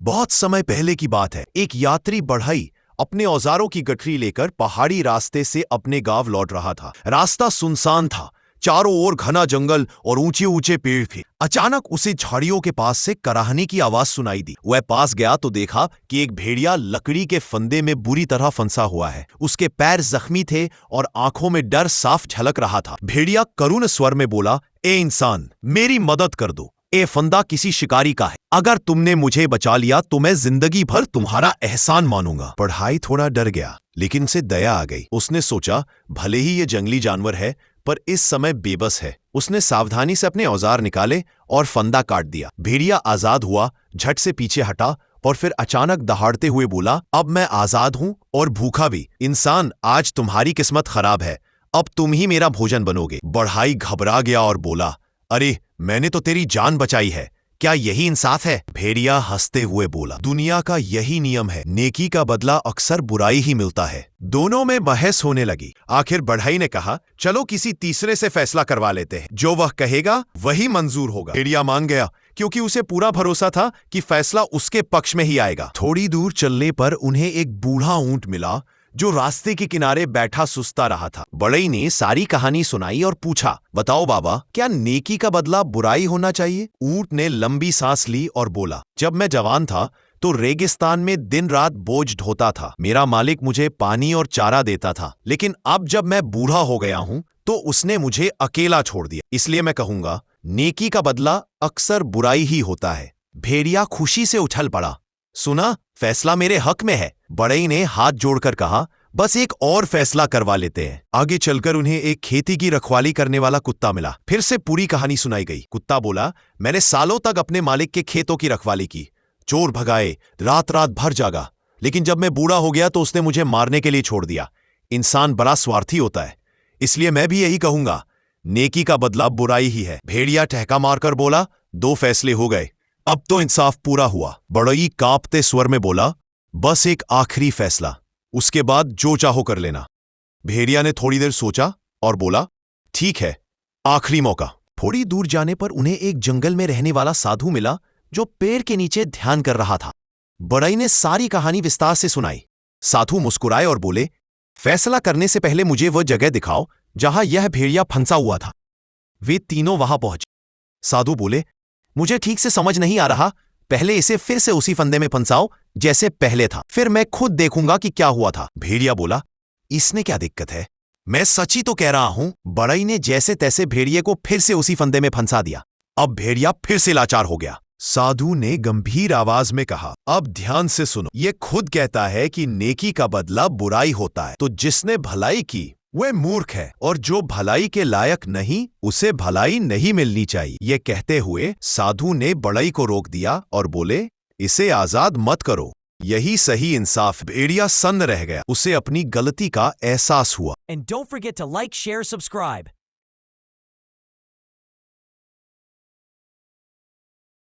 बहुत समय पहले की बात है। एक यात्री बढ़ई अपने औजारों की गठरी लेकर पहाड़ी रास्ते से अपने गांव लौट रहा था। रास्ता सुनसान था, चारों ओर घना जंगल और ऊंचे ऊंचे पेड़ थे। अचानक उसे झाड़ियों के पास से कराहने की आवाज सुनाई दी। वह पास गया तो देखा कि एक भेड़िया लकड़ी के फंदे में बुरी तरह फंसा हुआ है। उसके पैर जख्मी थे और आंखों में डर साफ झलक रहा था। भेड़िया करुण स्वर में बोला, ए इंसान, मेरी मदद कर दो। ए फंदा किसी शिकारी का है। अगर तुमने मुझे बचा लिया तो मैं जिंदगी भर तुम्हारा एहसान मानूंगा। बढ़ई थोड़ा डर गया, लेकिन उसे दया आ गई। उसने सोचा, भले ही ये जंगली जानवर है, पर इस समय बेबस है। उसने सावधानी से अपने औजार निकाले और फंदा काट दिया। भेड़िया आजाद हुआ, झट से पीछे हटा और फिर अचानक दहाड़ते हुए बोला, अब मैं आजाद हूं और भूखा भी। इंसान, आज तुम्हारी किस्मत खराब है। अब तुम ही मेरा भोजन बनोगे। बढ़ई घबरा गया और बोला, अरे, मैंने तो तेरी जान बचाई है। क्या यही इंसाफ है? भेड़िया हंसते हुए बोला, दुनिया का यही नियम है। नेकी का बदला अक्सर बुराई ही मिलता है। दोनों में बहस होने लगी। आखिर बढ़ई ने कहा, चलो किसी तीसरे से फैसला करवा लेते हैं। जो वह कहेगा वही मंजूर होगा। भेड़िया मान गया, क्योंकि उसे पूरा भरोसा था कि फैसला उसके पक्ष में ही आएगा। थोड़ी दूर चलने पर उन्हें एक बूढ़ा ऊंट मिला जो रास्ते के किनारे बैठा सुस्ता रहा था। बढ़ई ने सारी कहानी सुनाई और पूछा, बताओ बाबा, क्या नेकी का बदला बुराई होना चाहिए? ऊंट ने लंबी सांस ली और बोला, जब मैं जवान था तो रेगिस्तान में दिन रात बोझ ढोता था। मेरा मालिक मुझे पानी और चारा देता था। लेकिन अब जब मैं बूढ़ा हो गया हूं तो उसने मुझे अकेला छोड़ दिया। इसलिए मैं कहूंगा, नेकी का बदला अक्सर बुराई ही होता है। भेड़िया खुशी से उछल पड़ा, सुना, फैसला मेरे हक में है। बढ़ई ने हाथ जोड़कर कहा, बस एक और फैसला करवा लेते हैं। आगे चलकर उन्हें एक खेती की रखवाली करने वाला कुत्ता मिला। फिर से पूरी कहानी सुनाई गई। कुत्ता बोला, मैंने सालों तक अपने मालिक के खेतों की रखवाली की, चोर भगाए, रात रात भर जागा, लेकिन जब मैं बूढ़ा हो गया तो उसने मुझे मारने के लिए छोड़ दिया। इंसान बड़ा स्वार्थी होता है, इसलिए मैं भी यही कहूंगा, नेकी का बदला बुराई ही है। भेड़िया ठहका मारकर बोला, दो फैसले हो गए, अब तो इंसाफ पूरा हुआ। बढ़ई कांपते स्वर में बोला, बस एक आखिरी फैसला, उसके बाद जो चाहो कर लेना। भेड़िया ने थोड़ी देर सोचा और बोला, ठीक है, आखिरी मौका। थोड़ी दूर जाने पर उन्हें एक जंगल में रहने वाला साधु मिला जो पेड़ के नीचे ध्यान कर रहा था। बढ़ई ने सारी कहानी विस्तार से सुनाई। साधु मुस्कुराए और बोले, फैसला करने से पहले मुझे वह जगह दिखाओ जहां यह भेड़िया फंसा हुआ था। वे तीनों वहां पहुंचे। साधु बोले, मुझे ठीक से समझ नहीं आ रहा, पहले इसे फिर से उसी फंदे में फंसाओ जैसे पहले था, फिर मैं खुद देखूंगा कि क्या हुआ था। भेड़िया बोला, इसमें क्या दिक्कत है, मैं सच ही तो कह रहा हूं। बढ़ई ने जैसे तैसे भेड़िए को फिर से उसी फंदे में फंसा दिया। अब भेड़िया फिर से लाचार हो गया। साधु ने गंभीर आवाज में कहा, अब ध्यान से सुनो, ये खुद कहता है कि नेकी का बदला बुराई होता है, तो जिसने भलाई की वह मूर्ख है, और जो भलाई के लायक नहीं उसे भलाई नहीं मिलनी चाहिए। ये कहते हुए साधु ने बढ़ई को रोक दिया और बोले, इसे आजाद मत करो, यही सही इंसाफ। भेड़िया सन्न रह गया, उसे अपनी गलती का एहसास हुआ। And don't forget to like, share, subscribe.